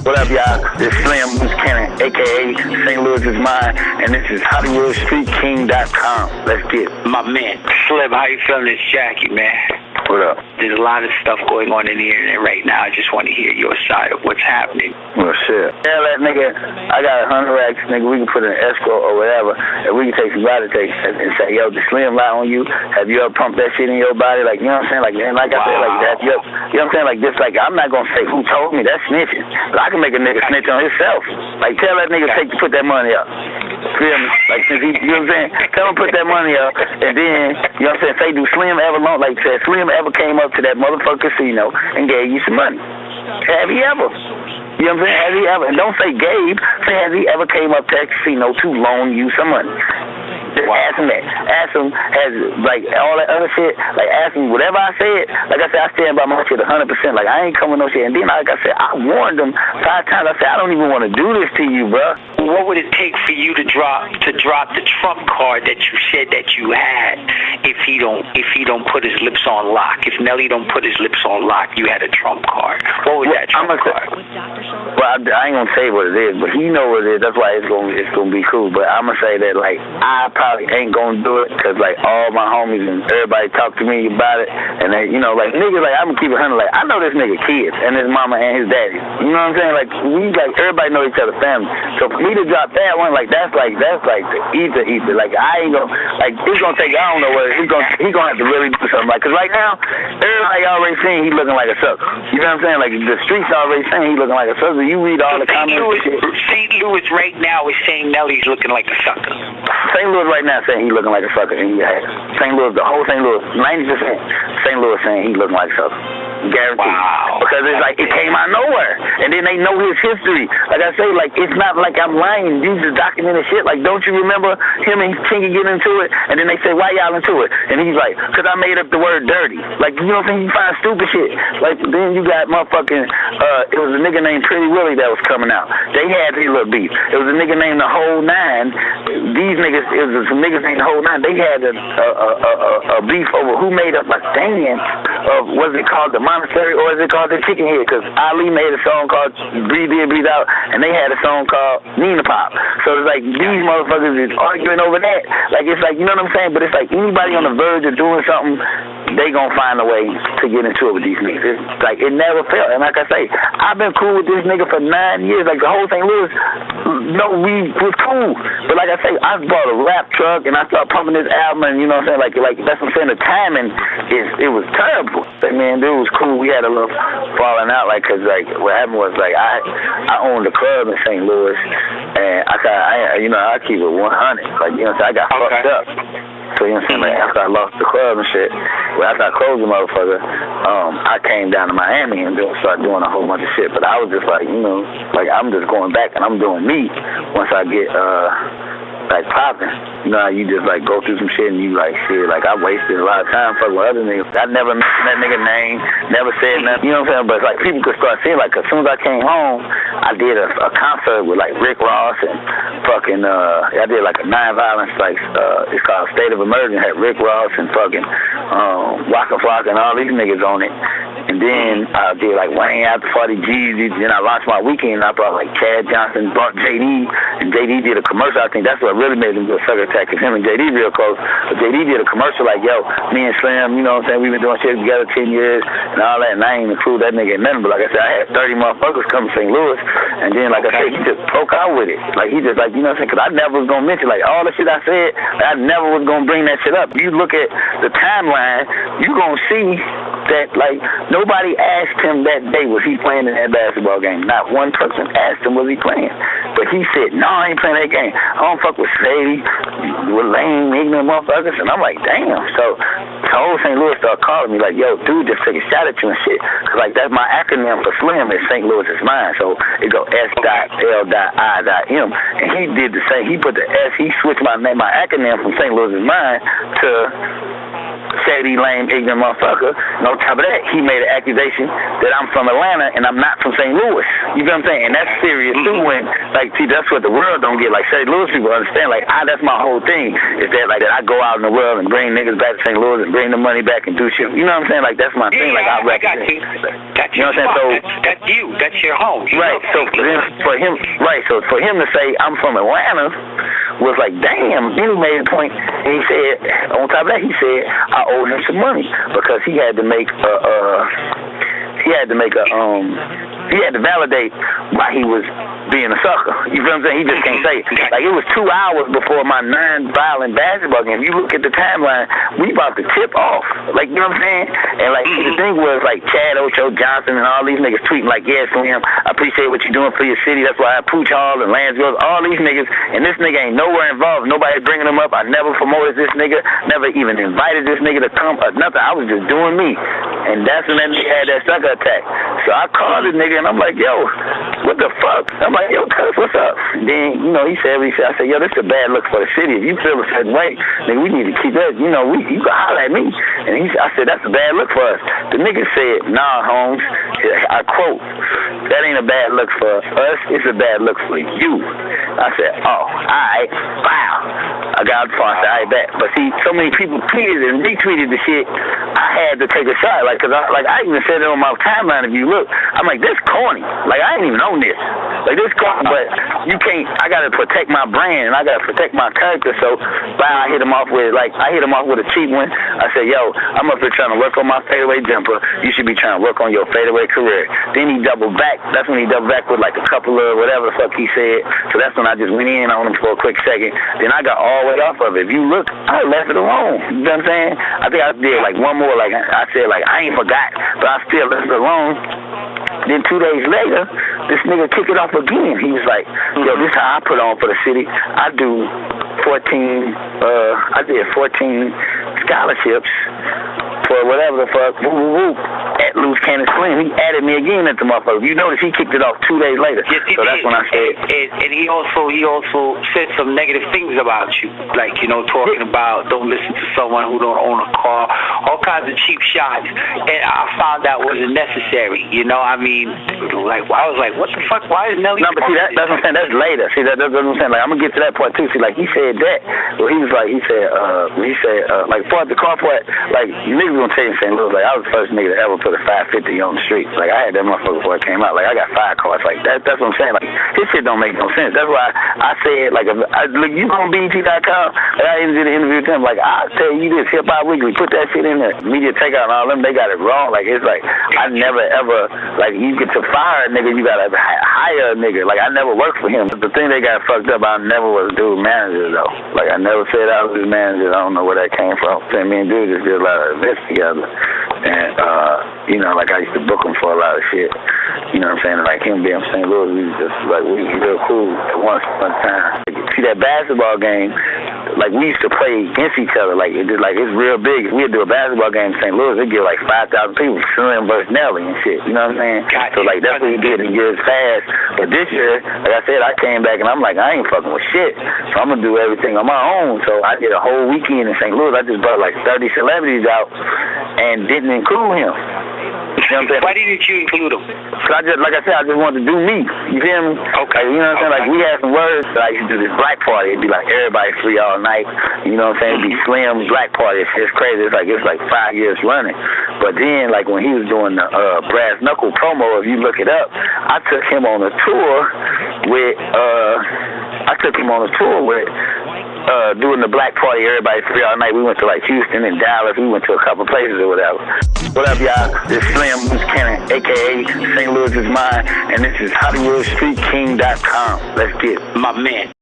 What up, y'all? This is Slim Cannon, a.k.a. St. Louis is mine, and this is HollywoodStreetKing.com. Let's get it. My man, Slim, how you feeling? It's Jackie, man. What up? There's a lot of stuff going on in the internet right now. I just want to hear your side of what's happening. Well, shit. Tell that nigga, I got 100 racks, nigga, we can put in an escrow or whatever, and we can take some body takes and say, yo, the Slim lie on you. Have you ever pumped that shit in your body? Like, you know what I'm saying? Like, and like I said, like that. You know what I'm saying? Like this, like, I'm not going to say who told me. That's snitching. But I can make a nigga snitch on himself. Like, tell that nigga put that money up. Feel me? Like, since he, you know what I'm saying? Tell him put that money up, and then, you know what I'm saying? Say, do Slim ever loan, like, said, Slim ever came up to that motherfucker casino and gave you some money? Have he ever? You know what I'm saying? Has he ever? And don't say gave. Say, has he ever came up to that casino to loan you some money? Just ask him that. Ask him, has, like, all that other shit, like, ask him whatever I said. Like I said, I stand by my shit 100%. Like, I ain't coming no shit. And then, like I said, I warned him 5 times. I said, I don't even want to do this to you, bro. What would it take for you to drop the trump card that you said that you had if he don't put his lips on lock? If Nelly don't put his lips on lock, you had a trump card. What was that trump card? Well, I ain't gonna say what it is, but he know what it is. That's why it's gonna be cool. But I'm gonna say that, like, I probably ain't gonna do it because, like, all my homies and everybody talk to me about it, and they, you know, like, niggas, like, I'm gonna keep it 100. Like, I know this nigga kids and his mama and his daddy. You know what I'm saying? Like, we, like, everybody know each other's family. So for me to drop that one, like, that's like the ether. Like, I ain't gonna, like, it's gonna take, I don't know what he gonna have to really do something. Like, cause right now everybody already saying he looking like a sucker. You know what I'm saying? Like, the streets already saying he looking like a sucker. You read all the comments. St. Louis right now is saying Nelly's looking like a sucker. St. Louis right now saying he looking like a sucker, and he has. St. Louis, the whole St. Louis, 90% St. Louis saying he looking like a sucker. Guaranteed. Wow. Because it's like, it came out of nowhere. And then they know his history. Like I say, like, it's not like I'm lying. You just documented shit. Like, don't you remember him and Chingy getting into it? And then they say, why y'all into it? And he's like, because I made up the word dirty. Like, you know what I'm saying? You find stupid shit. Like, then you got motherfucking, it was a nigga named Pretty Willie that was coming out. They had their little beef. It was a nigga named The Whole Nine. These niggas, it was some niggas named The Whole Nine. They had a beef over who made up a dance of, what's it called, the Monastery, or is it called the Chicken Head? Because Ali made a song called Breathe In, Breathe Out, and they had a song called Nina Pop. So it's like, these motherfuckers is arguing over that. Like, it's like, you know what I'm saying? But it's like, anybody on the verge of doing something, they gonna find a way to get into it with these niggas. It's like, it never failed. And like I say, I've been cool with this nigga for 9 years. Like, the whole St. Louis, no, we was cool. But like I say, I bought a rap truck, and I started pumping this album, and you know what I'm saying? Like that's what I'm saying. The timing, it was terrible. Like, man, dude was cool. We had a little falling out, like, cause like what happened was, like, I owned a club in St. Louis, and I keep it 100. Like, you know what I'm saying? I got fucked up. So, you know what I'm saying? Like, after I lost the club and shit, well, after I closed the motherfucker, I came down to Miami and started doing a whole bunch of shit. But I was just like, you know, like, I'm just going back and I'm doing me once I get like popping. You know how you just like go through some shit and you like, shit, like, I wasted a lot of time fucking with other niggas. I never mentioned that nigga name, never said nothing, you know what I'm saying? But like, people could start seeing, like, as soon as I came home, I did a concert with like Rick Ross and fucking I did like a non-violence, like, it's called State of Emergency. Had Rick Ross and fucking Waka Flocka and all these niggas on it. And then I did like Wayne After 40 G's. Then I launched my weekend, and I brought like Chad Johnson, brought JD, and JD did a commercial. I think that's what really made him do a sucker attack, because him and JD real close. But JD did a commercial like, yo, me and Slim, you know what I'm saying, we've been doing shit together 10 years and all that, and I ain't include that nigga in nothing. But like I said, I had 30 motherfuckers come to St. Louis, and then like I said, he just broke out with it. Like, he just, like, you know what I'm saying, because I never was going to mention, like, all the shit I said, like, I never was going to bring that shit up. You look at the timeline, you going to see that, like, nobody asked him that day, was he playing in that basketball game. Not one person asked him, was he playing. But he said, no, I ain't playing that game. I don't fuck with Sadie, with lame, ignorant motherfuckers. And I'm like, damn. So the whole St. Louis started calling me like, yo, dude just took a shot at you and shit. Cause like, that's my acronym for Slim, is St. Louis is mine. So it go S.L.I.M. And he did the same. He put the S, he switched my name, my acronym from St. Louis is mine to shady, lame, ignorant motherfucker. And on top of that, he made an accusation that I'm from Atlanta and I'm not from St. Louis. You know what I'm saying? And that's serious too. When see, that's what the world don't get. Like St. Louis people understand. Like that's my whole thing. Is that that I go out in the world and bring niggas back to St. Louis and bring the money back and do shit. You know what I'm saying? Like that's my thing. Like I got you. That's you know what I'm saying? So that's you. That's your home. Right. So for him, So for him to say I'm from Atlanta was like, damn. Then he made a point, and he said, on top of that, he said I owed him some money because he had to make he had to validate why he was being a sucker. You feel what I'm saying? He just can't say it. Like, it was 2 hours before my non-violent basketball game. If you look at the timeline, we about to tip off. Like, you know what I'm saying? And, like, the thing was, like, Chad Ocho Johnson and all these niggas tweeting, like, yeah, Slim, I appreciate what you're doing for your city. That's why I Pooch Hall and Lansville, all these niggas. And this nigga ain't nowhere involved. Nobody bringing him up. I never promoted this nigga. Never even invited this nigga to come or nothing. I was just doing me. And that's when that nigga had that sucker attack. So I called the nigga, and I'm like, yo, what the fuck? I'm like, yo, cuz, what's up? Then, you know, he said, I said, yo, this is a bad look for the city. If you feel a certain way, nigga, we need to keep that, you know, you can holler at me. And I said, that's a bad look for us. The nigga said, nah, Holmes, I quote, that ain't a bad look for us, it's a bad look for you. I said, oh, all right, wow. I got the phone, I said, all right, bet. But see, so many people tweeted and retweeted the shit, I had to take a shot. Like, cause I even said it on my timeline, if you look, I'm like, this corny. Like, I ain't even on this. Like, this corny, but you can't, I gotta protect my brand, and I gotta protect my character, so I hit him off with a cheap one. I said, yo, I'm up here trying to work on my fadeaway jumper. You should be trying to work on your fadeaway career. Then he doubled back. That's when he doubled back with like a couple of whatever the fuck he said. So that's when I just went in on him for a quick second. Then I got all the way off of it. If you look, I left it alone. You know what I'm saying? I think I did like one more, like I said, like I ain't forgot, but I still left it alone. Then 2 days later, this nigga kicked it off again. He was like, yo, this is how I put on for the city. I did 14 scholarships for whatever the fuck, at Loose Cannon Slim. He added me again at the motherfucker. You notice he kicked it off 2 days later. Yes, so that's when I said. And he also said some negative things about you, like, you know, talking about don't listen to someone who don't own a car, all kinds of cheap shots. And I found that wasn't necessary. You know, I mean, like, I was like, what the fuck? Why is Nelly? No, but see, that's what I'm saying. That's later. See, that's what I'm saying. Like, I'm gonna get to that part too. See, like, he said that. Well, he was like, he said, like, part the car part, like, niggas gonna tell you in St. Louis, like, I was the first nigga to ever put a 550 on the street. Like, I had that motherfucker before it came out. Like, I got 5 cars. Like, that's what I'm saying. Like, his shit don't make no sense. That's why I said, like, look, you go on BET.com, like, I even did an interview with them. Like, I'll tell you this, Hip Hop Weekly, put that shit in there. Media Takeout and all them, they got it wrong. Like, it's like, I never ever, like, you get to fire a nigga, you gotta hire a nigga. Like, I never worked for him. The thing they got fucked up, I never was dude manager, though. Like, I never said I was his manager. I don't know where that came from. Me and dude just did a lot of events together. And, you know, like, I used to book him for a lot of shit. You know what I'm saying? Like, him being from St. Louis, we was just, like, we was real cool at one time. See, that basketball game, like, we used to play against each other. Like, it's real big. If we'd do a basketball game in St. Louis, it'd get, like, 5,000 people, Slim versus Nelly and shit. You know what I'm saying? So, like, that's what we did in years past. But this year, like I said, I came back, and I'm like, I ain't fucking with shit. So I'm going to do everything on my own. So I did a whole weekend in St. Louis. I just brought, like, 30 celebrities out and didn't include him. You know what I'm saying? Why didn't you include him? So I just, like I said, I just wanted to do me. You feel me? Okay. Like, you know what I'm saying? Like, we had some words. I used to do this black party. It'd be like everybody free all night. You know what I'm saying? It'd be Slim black party. It's crazy. It's like 5 years running. But then, like, when he was doing the Brass Knuckle promo, if you look it up, I took him on a tour with doing the black party, everybody free all night. We went to like Houston and Dallas. We went to a couple places or whatever. What up, y'all? This is Slim Cannon, a.k.a. St. Louis is mine, and this is HollywoodStreetKing.com. Let's get it. My man.